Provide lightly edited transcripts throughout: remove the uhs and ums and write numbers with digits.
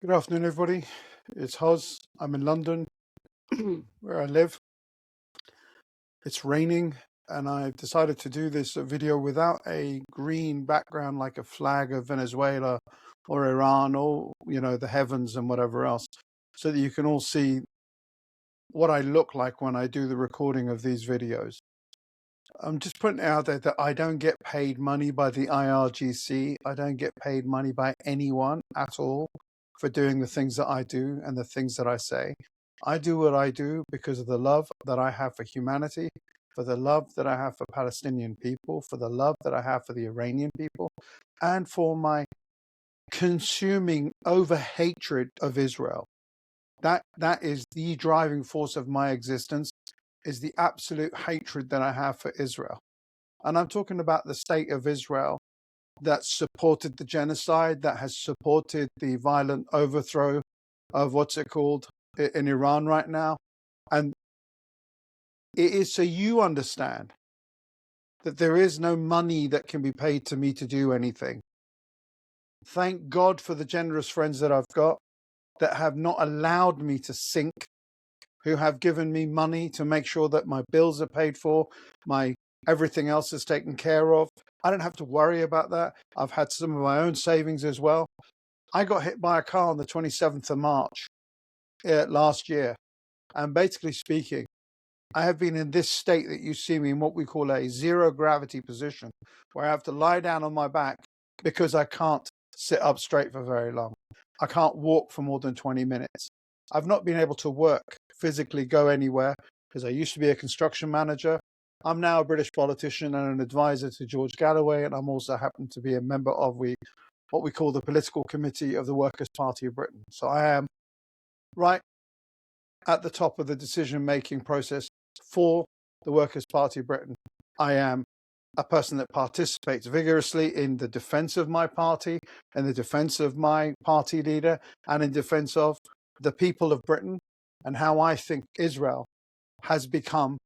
Good afternoon, everybody. It's Hoz. I'm in London, where I live. It's raining, and I've decided to do this video without a green background like a flag of Venezuela or Iran or, the heavens and whatever else, so that you can all see what I look like when I do the recording of these videos. I'm just putting out there that I don't get paid money by the IRGC. I don't get paid money by anyone at all for doing the things that I do and the things that I say. I do what I do because of the love that I have for humanity, for the love that I have for Palestinian people, for the love that I have for the Iranian people, and for my consuming over hatred of Israel. That is the driving force of my existence, is the absolute hatred that I have for Israel. And I'm talking about the state of Israel that supported the genocide, that has supported the violent overthrow of in Iran right now. And it is so you understand that there is no money that can be paid to me to do anything. Thank God for the generous friends that I've got that have not allowed me to sink, who have given me money to make sure that my bills are paid for, my everything else is taken care of. I don't have to worry about that. I've had some of my own savings as well. I got hit by a car on the 27th of March last year. And basically speaking, I have been in this state that you see me in what we call a zero gravity position, where I have to lie down on my back because I can't sit up straight for very long. I can't walk for more than 20 minutes. I've not been able to work, physically go anywhere, because I used to be a construction manager. I'm now a British politician and an advisor to George Galloway, and I'm also happen to be a member of what we call the political committee of the Workers' Party of Britain. So I am right at the top of the decision-making process for the Workers' Party of Britain. I am a person that participates vigorously in the defense of my party, in the defense of my party leader, and in defense of the people of Britain, and how I think Israel has become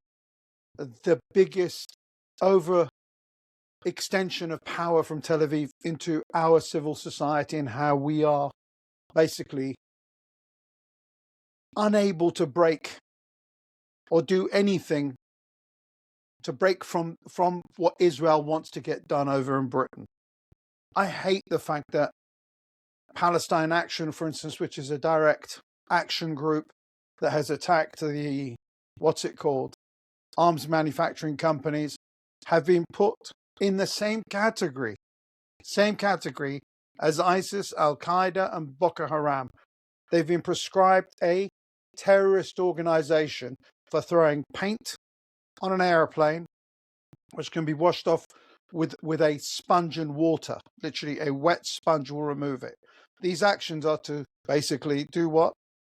the biggest extension of power from Tel Aviv into our civil society, and how we are basically unable to break or do anything to break from what Israel wants to get done over in Britain. I hate the fact that Palestine Action, for instance, which is a direct action group that has attacked the, arms manufacturing companies, have been put in the same category as ISIS, Al-Qaeda, and Boko Haram. They've been prescribed a terrorist organization for throwing paint on an airplane, which can be washed off with a sponge and water. Literally, a wet sponge will remove it. These actions are to basically do what?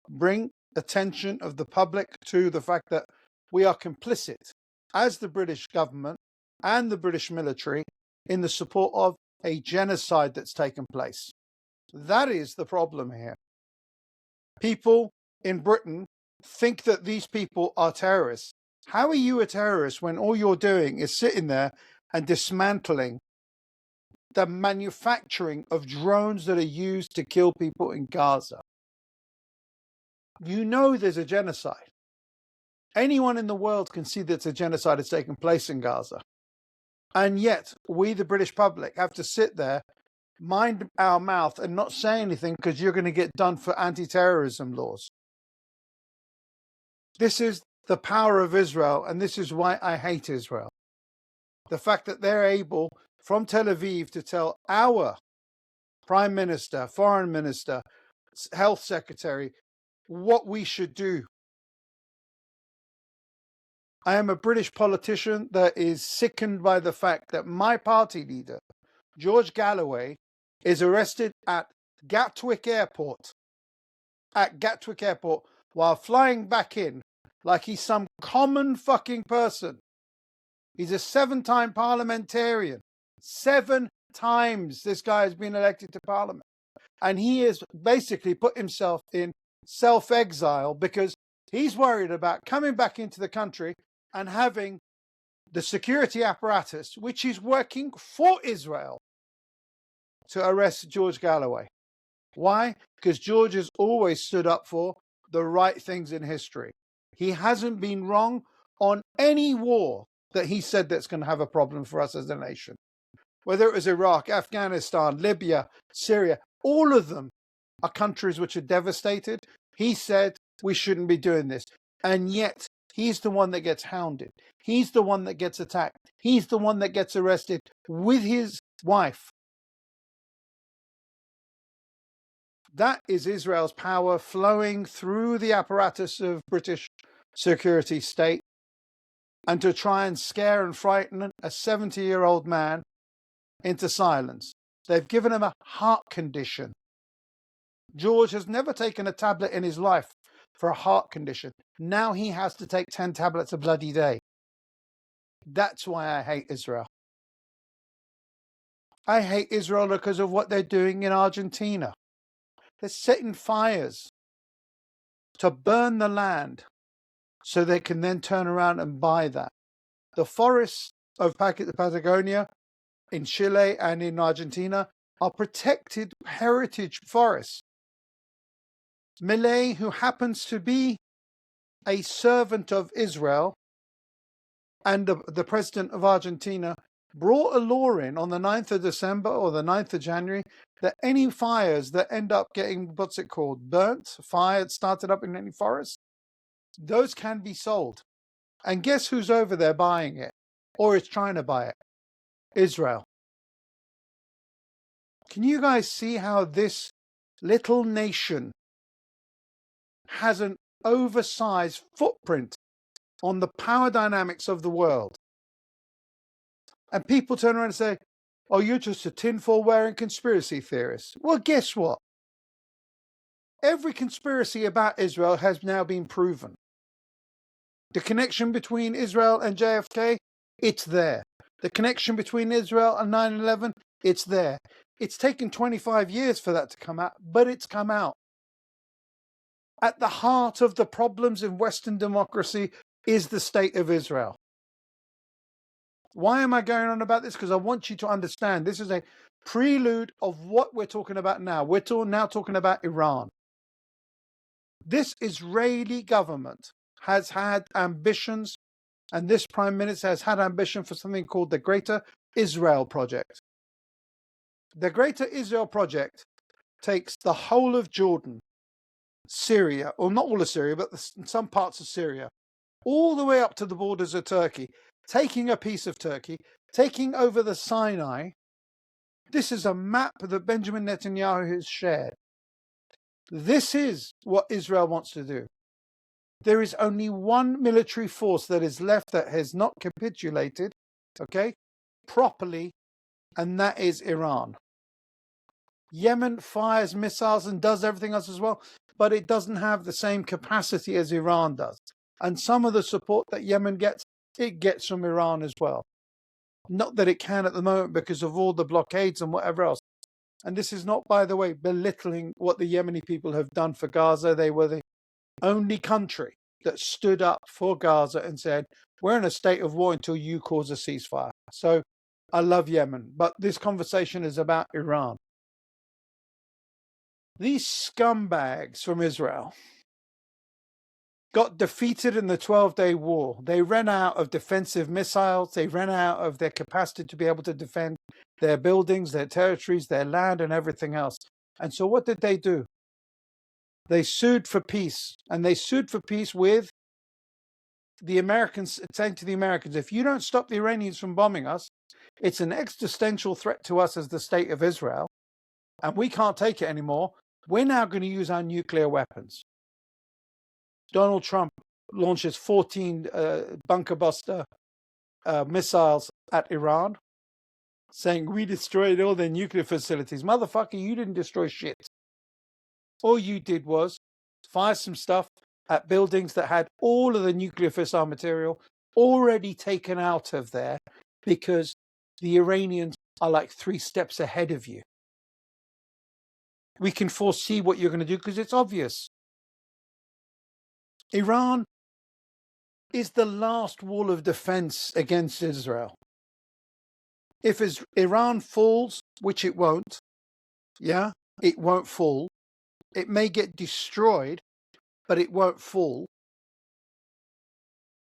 Bring attention of the public to the fact that we are complicit, as the British government and the British military, in the support of a genocide that's taken place. That is the problem here. People in Britain think that these people are terrorists. How are you a terrorist when all you're doing is sitting there and dismantling the manufacturing of drones that are used to kill people in Gaza? You know there's a genocide. Anyone in the world can see that a genocide has taken place in Gaza. And yet, we, the British public, have to sit there, mind our mouth and not say anything because you're going to get done for anti-terrorism laws. This is the power of Israel, and this is why I hate Israel. The fact that they're able, from Tel Aviv, to tell our Prime Minister, Foreign Minister, Health Secretary, what we should do. I am a British politician that is sickened by the fact that my party leader, George Galloway, is arrested at Gatwick Airport, while flying back in like he's some common fucking person. He's a 7-time parliamentarian. 7 times this guy has been elected to parliament. And he has basically put himself in self-exile because he's worried about coming back into the country and having the security apparatus, which is working for Israel, to arrest George Galloway. Why? Because George has always stood up for the right things in history. He hasn't been wrong on any war that he said that's going to have a problem for us as a nation. Whether it was Iraq, Afghanistan, Libya, Syria, all of them are countries which are devastated. He said we shouldn't be doing this. And yet he's the one that gets hounded. He's the one that gets attacked. He's the one that gets arrested with his wife. That is Israel's power flowing through the apparatus of British security state, and to try and scare and frighten a 70-year-old man into silence. They've given him a heart condition. George has never taken a tablet in his life for a heart condition. Now he has to take 10 tablets a bloody day. That's why I hate Israel. I hate Israel because of what they're doing in Argentina. They're setting fires to burn the land so they can then turn around and buy that. The forests of Patagonia in Chile and in Argentina are protected heritage forests. Milei, who happens to be a servant of Israel and the president of Argentina, brought a law in on the 9th of December or the 9th of January that any fires that end up getting, burnt, fired, started up in any forest, those can be sold. And guess who's over there buying it, or is trying to buy it? Israel. Can you guys see how this little nation has an oversized footprint on the power dynamics of the world? And people turn around and say, oh, you're just a tinfoil wearing conspiracy theorist. Well, guess what? Every conspiracy about Israel has now been proven. The connection between Israel and JFK, it's there. The connection between Israel and 9/11, it's there. It's taken 25 years for that to come out, but it's come out. At the heart of the problems in Western democracy is the state of Israel. Why am I going on about this? Because I want you to understand this is a prelude of what we're talking about now. We're now talking about Iran. This Israeli government has had ambitions, and this prime minister has had ambition for something called the Greater Israel Project. The Greater Israel Project takes the whole of Jordan, Syria, or not all of Syria, but some parts of Syria, all the way up to the borders of Turkey, taking a piece of Turkey, taking over the Sinai. This is a map that Benjamin Netanyahu has shared. This is what Israel wants to do. There is only one military force that is left that has not capitulated, properly, and that is Iran. Yemen fires missiles and does everything else as well, but it doesn't have the same capacity as Iran does. And some of the support that Yemen gets, it gets from Iran as well. Not that it can at the moment because of all the blockades and whatever else. And this is not, by the way, belittling what the Yemeni people have done for Gaza. They were the only country that stood up for Gaza and said, we're in a state of war until you cause a ceasefire. So I love Yemen, but this conversation is about Iran. These scumbags from Israel got defeated in the 12-day war. They ran out of defensive missiles. They ran out of their capacity to be able to defend their buildings, their territories, their land, and everything else. And so what did they do? They sued for peace. And they sued for peace with the Americans, saying to the Americans, if you don't stop the Iranians from bombing us, it's an existential threat to us as the state of Israel, and we can't take it anymore. We're now going to use our nuclear weapons. Donald Trump launches 14 bunker buster missiles at Iran, saying we destroyed all their nuclear facilities. Motherfucker, you didn't destroy shit. All you did was fire some stuff at buildings that had all of the nuclear fissile material already taken out of there, because the Iranians are like 3 steps ahead of you. We can foresee what you're going to do because it's obvious. Iran is the last wall of defense against Israel. If Iran falls, which it won't, it won't fall, It may get destroyed, but it won't fall.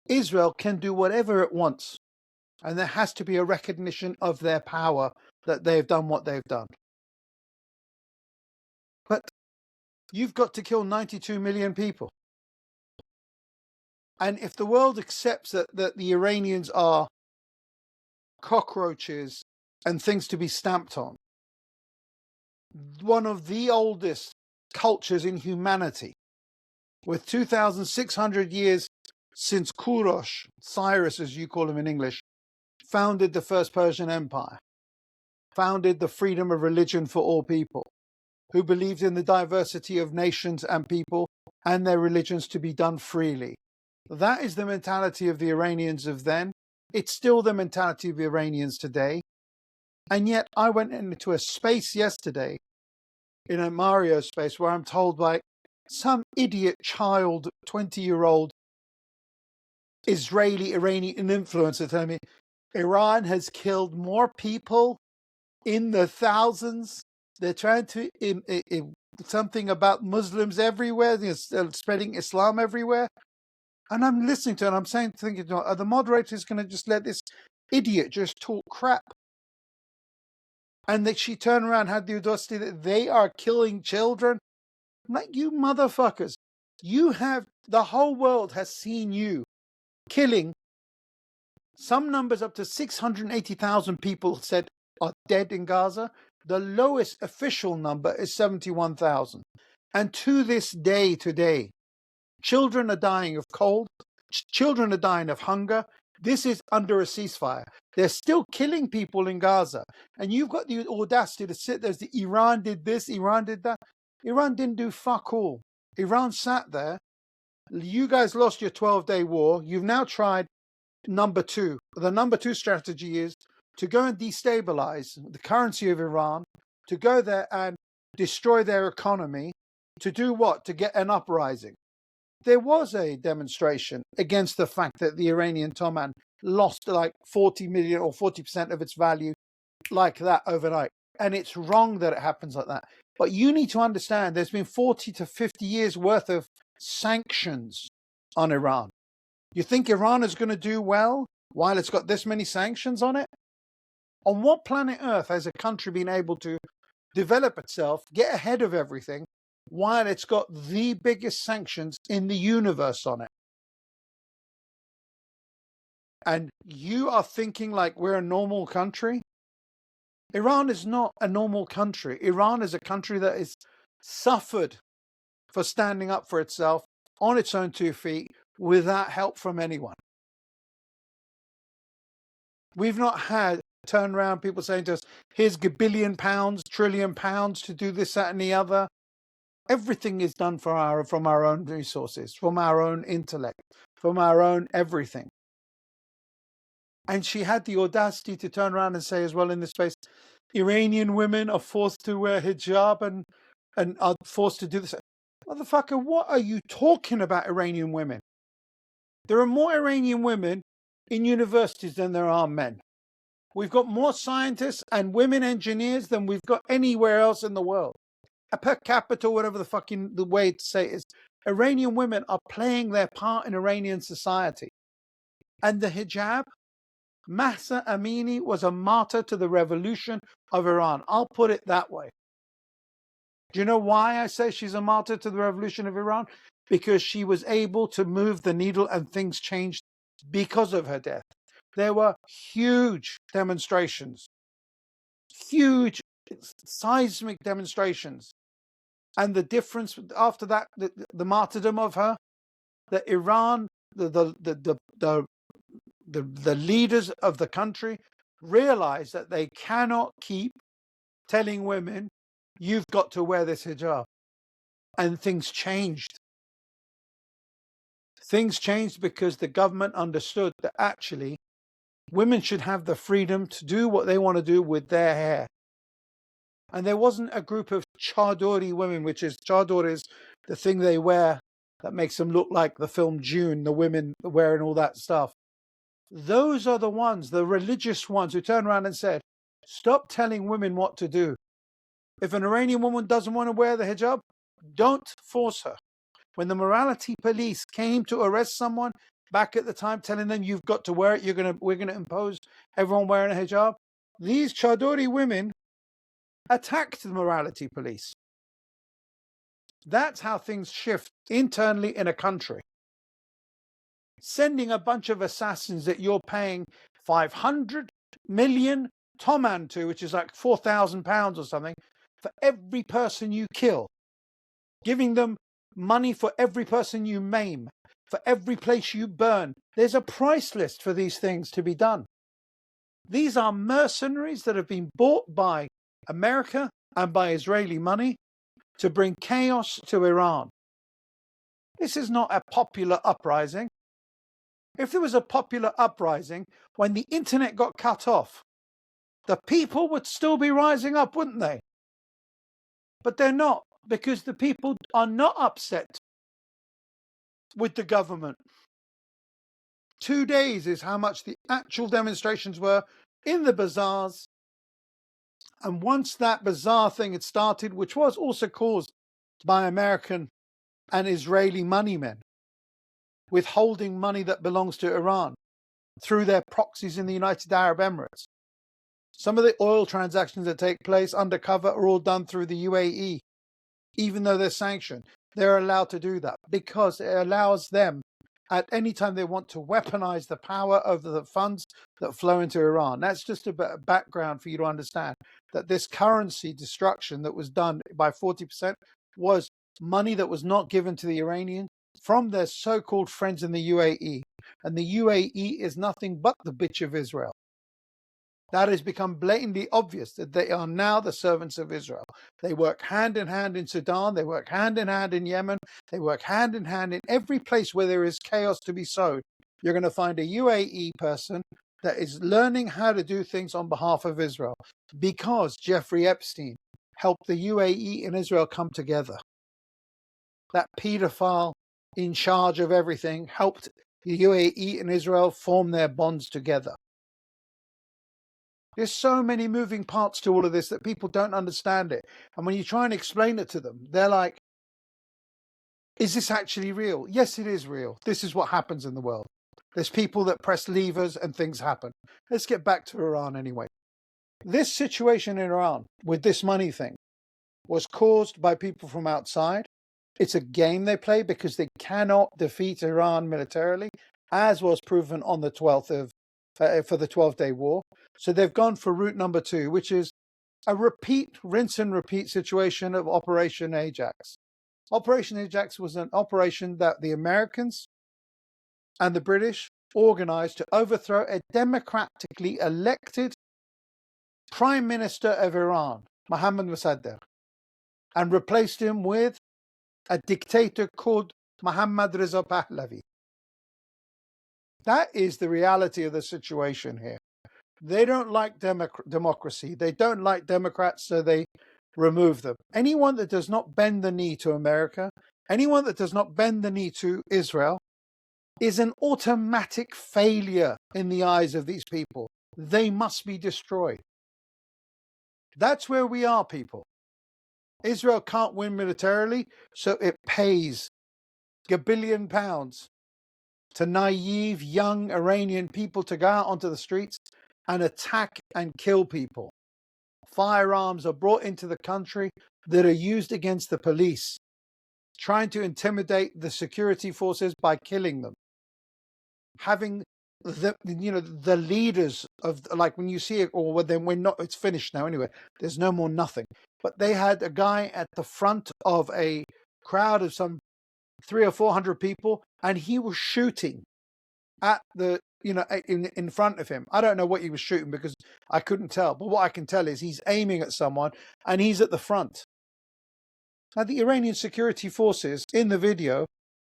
Israel can do whatever it wants. And there has to be a recognition of their power, that they've done what they've done. But you've got to kill 92 million people. And if the world accepts that the Iranians are cockroaches and things to be stamped on, one of the oldest cultures in humanity, with 2,600 years since Kurosh, Cyrus as you call him in English, founded the first Persian Empire, founded the freedom of religion for all people, who believed in the diversity of nations and people and their religions to be done freely. That is the mentality of the Iranians of then. It's still the mentality of the Iranians today. And yet I went into a space yesterday, in a Mario space, where I'm told by some idiot child, 20-year-old Israeli Iranian influencer telling me Iran has killed more people in the thousands. They're trying to something about Muslims everywhere. They're spreading Islam everywhere. And I'm listening to it and I'm thinking, are the moderators going to just let this idiot just talk crap? And that she turned around, had the audacity that they are killing children. I'm like, you motherfuckers, the whole world has seen you killing. Some numbers up to 680,000 people said are dead in Gaza. The lowest official number is 71,000. And to this day today, children are dying of cold. Children are dying of hunger. This is under a ceasefire. They're still killing people in Gaza. And you've got the audacity to sit there as Iran did this, Iran did that. Iran didn't do fuck all. Iran sat there. You guys lost your 12-day war. You've now tried number two. The number two strategy is to go and destabilize the currency of Iran, to go there and destroy their economy. To do what? To get an uprising. There was a demonstration against the fact that the Iranian Toman lost like 40 million or 40% of its value like that overnight. And it's wrong that it happens like that. But you need to understand there's been 40 to 50 years worth of sanctions on Iran. You think Iran is going to do well while it's got this many sanctions on it? On what planet Earth has a country been able to develop itself, get ahead of everything, while it's got the biggest sanctions in the universe on it? And you are thinking like we're a normal country? Iran is not a normal country. Iran is a country that has suffered for standing up for itself on its own 2 feet without help from anyone. We've not had turnaround people saying to us, here's a billion pounds, trillion pounds to do this, that, and the other. Everything is done from our own resources, from our own intellect, from our own everything. And she had the audacity to turn around and say as well in this space, Iranian women are forced to wear hijab and are forced to do this. Motherfucker, what are you talking about, Iranian women? There are more Iranian women in universities than there are men. We've got more scientists and women engineers than we've got anywhere else in the world. Per capita, whatever the way to say it is, Iranian women are playing their part in Iranian society. And the hijab, Mahsa Amini was a martyr to the revolution of Iran. I'll put it that way. Do you know why I say she's a martyr to the revolution of Iran? Because she was able to move the needle and things changed because of her death. There were huge demonstrations, huge seismic demonstrations. And the difference after that, the martyrdom of her, that Iran, the leaders of the country realized that they cannot keep telling women, you've got to wear this hijab. And things changed. Things changed because the government understood that actually women should have the freedom to do what they want to do with their hair. And there wasn't a group of chadori women, which is chador is the thing they wear that makes them look like the film June, the women wearing all that stuff. Those are the ones, the religious ones, who turned around and said, stop telling women what to do. If an Iranian woman doesn't want to wear the hijab, Don't force her. When the morality police came to arrest someone back at the time, telling them you've got to wear it, we're gonna impose everyone wearing a hijab, these Chadori women attacked the morality police. That's how things shift internally in a country. Sending a bunch of assassins that you're paying 500 million toman to, which is like £4,000 or something, for every person you kill. Giving them money for every person you maim, for every place you burn. There's a price list for these things to be done. These are mercenaries that have been bought by America and by Israeli money to bring chaos to Iran. This is not a popular uprising. If there was a popular uprising when the internet got cut off, the people would still be rising up, wouldn't they? But they're not, because the people are not upset with the government. 2 days is how much the actual demonstrations were in the bazaars. And once that bazaar thing had started, which was also caused by American and Israeli money men, withholding money that belongs to Iran through their proxies in the United Arab Emirates. Some of the oil transactions that take place undercover are all done through the UAE. Even though they're sanctioned, they're allowed to do that because it allows them at any time they want to weaponize the power of the funds that flow into Iran. That's just a bit of background for you to understand that this currency destruction that was done by 40% was money that was not given to the Iranians from their so-called friends in the UAE. And the UAE is nothing but the bitch of Israel. That has become blatantly obvious that they are now the servants of Israel. They work hand in hand in Sudan. They work hand in hand in Yemen. They work hand in hand in every place where there is chaos to be sowed. You're going to find a UAE person that is learning how to do things on behalf of Israel because Jeffrey Epstein helped the UAE and Israel come together. That pedophile in charge of everything helped the UAE and Israel form their bonds together. There's so many moving parts to all of this that people don't understand it. And when you try and explain it to them, they're like, is this actually real? Yes, it is real. This is what happens in the world. There's people that press levers and things happen. Let's get back to Iran anyway. This situation in Iran with this money thing was caused by people from outside. It's a game they play because they cannot defeat Iran militarily, as was proven on the 12th of for the 12-day war. So they've gone for route number 2, which is a rinse and repeat situation of Operation Ajax. Operation Ajax was an operation that the Americans and the British organized to overthrow a democratically elected Prime Minister of Iran, Mohammad Mossadegh, and replaced him with a dictator called Mohammad Reza Pahlavi. That is the reality of the situation here. They don't like democracy. They don't like Democrats, so they remove them. Anyone that does not bend the knee to America, anyone that does not bend the knee to Israel, is an automatic failure in the eyes of these people. They must be destroyed. That's where we are, people. Israel can't win militarily, so it pays £1 billion to naive young Iranian people to go out onto the streets and attack and kill people. Firearms are brought into the country that are used against the police, trying to intimidate the security forces by killing them. Having the leaders of, like when you see it, or then when not, it's finished now anyway. There's no more nothing. But they had a guy at the front of a crowd of some 300 or 400 people, and he was shooting at the, in front of him. I don't know what he was shooting because I couldn't tell. But what I can tell is he's aiming at someone and he's at the front. Now, the Iranian security forces in the video,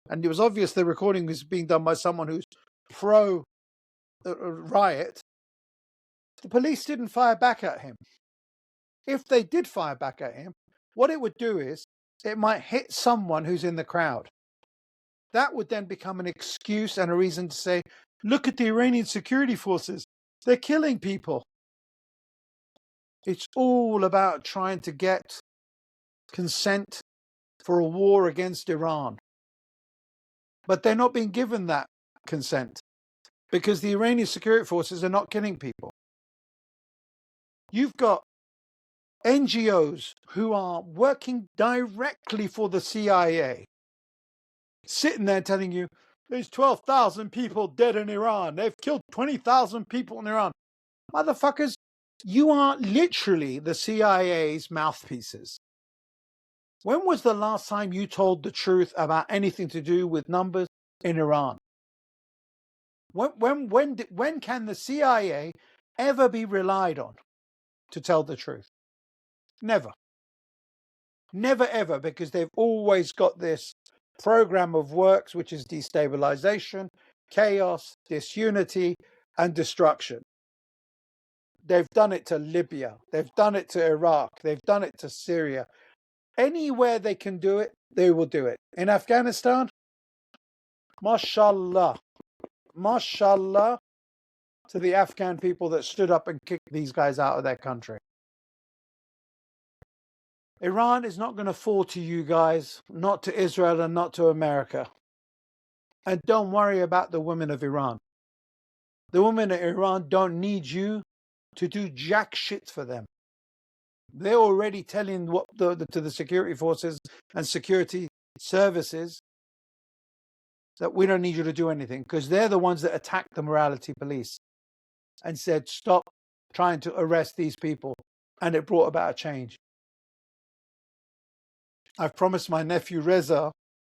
and it was obvious the recording was being done by someone who's pro riot, the police didn't fire back at him. If they did fire back at him, what it would do is it might hit someone who's in the crowd. That would then become an excuse and a reason to say, look at the Iranian security forces. They're killing people. It's all about trying to get consent for a war against Iran. But they're not being given that consent because the Iranian security forces are not killing people. You've got NGOs who are working directly for the CIA sitting there telling you there's 12,000 people dead in Iran. They've killed 20,000 people in Iran. Motherfuckers, you are literally the CIA's mouthpieces. When was the last time you told the truth about anything to do with numbers in Iran? When can the CIA ever be relied on to tell the truth? Never. Never ever, because they've always got this program of works, which is destabilization, chaos, disunity, and destruction. They've done it to Libya. They've done it to Iraq. They've done it to Syria. Anywhere they can do it, they will do it. In Afghanistan, mashallah, mashallah to the Afghan people that stood up and kicked these guys out of their country. Iran is not going to fall to you guys, not to Israel and not to America. And don't worry about the women of Iran. The women of Iran don't need you to do jack shit for them. They're already telling to the security forces and security services that we don't need you to do anything, because they're the ones that attacked the morality police and said, stop trying to arrest these people. And it brought about a change. I've promised my nephew Reza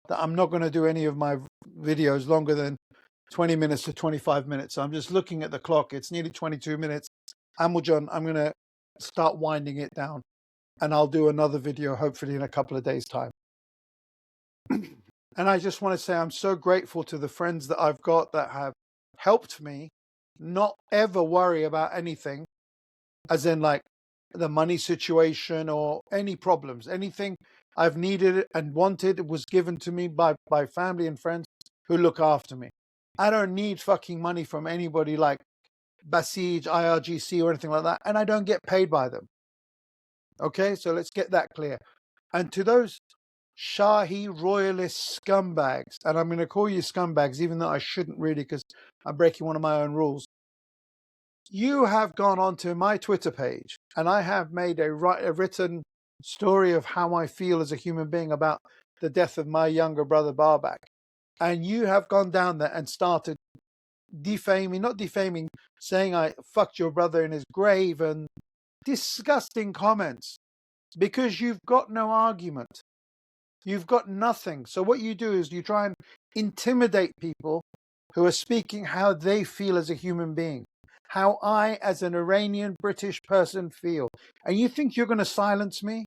that I'm not going to do any of my videos longer than 20 minutes to 25 minutes. So I'm just looking at the clock. It's nearly 22 minutes. Amuljan, I'm going to start winding it down. And I'll do another video, hopefully in a couple of days' time. And I just want to say I'm so grateful to the friends that I've got that have helped me not ever worry about anything, as in like the money situation or any problems. Anything I've needed and wanted was given to me by family and friends who look after me. I don't need fucking money from anybody like Basij, IRGC or anything like that. And I don't get paid by them. Okay, so let's get that clear. And to those Shahi royalist scumbags, and I'm going to call you scumbags even though I shouldn't really, because I'm breaking one of my own rules. You have gone onto my Twitter page and I have made a written story of how I feel as a human being about the death of my younger brother Barbak. And you have gone down there and started defaming, saying I fucked your brother in his grave and disgusting comments, because you've got no argument. You've got nothing. So what you do is you try and intimidate people who are speaking how they feel as a human being, how I as an Iranian British person feel. And you think you're going to silence me?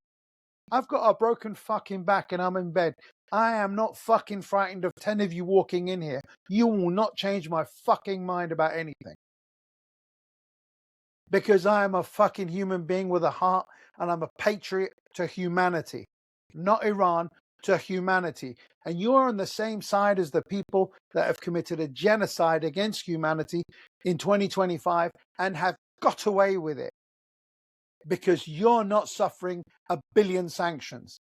I've got a broken fucking back and I'm in bed. I am not fucking frightened of 10 of you walking in here. You will not change my fucking mind about anything. Because I am a fucking human being with a heart and I'm a patriot to humanity. Not Iran, to humanity. And you're on the same side as the people that have committed a genocide against humanity in 2025 and have got away with it. Because you're not suffering 1 billion sanctions.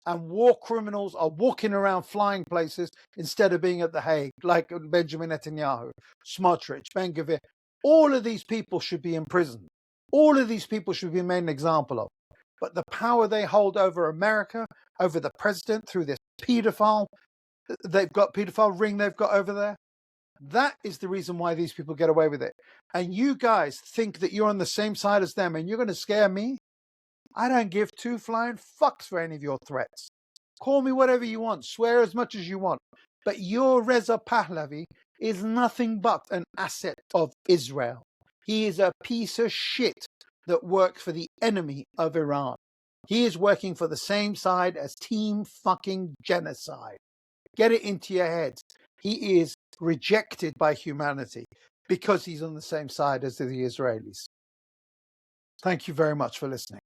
And war criminals are walking around flying places instead of being at The Hague, like Benjamin Netanyahu, Smotrich, Ben-Gvir. All of these people should be in prison. All of these people should be made an example of. But the power they hold over America, over the president, through this pedophile ring they've got over there, that is the reason why these people get away with it. And you guys think that you're on the same side as them and you're going to scare me? I don't give two flying fucks for any of your threats. Call me whatever you want, swear as much as you want. But your Reza Pahlavi is nothing but an asset of Israel. He is a piece of shit that works for the enemy of Iran. He is working for the same side as Team fucking Genocide. Get it into your heads. He is rejected by humanity because he's on the same side as the Israelis. Thank you very much for listening.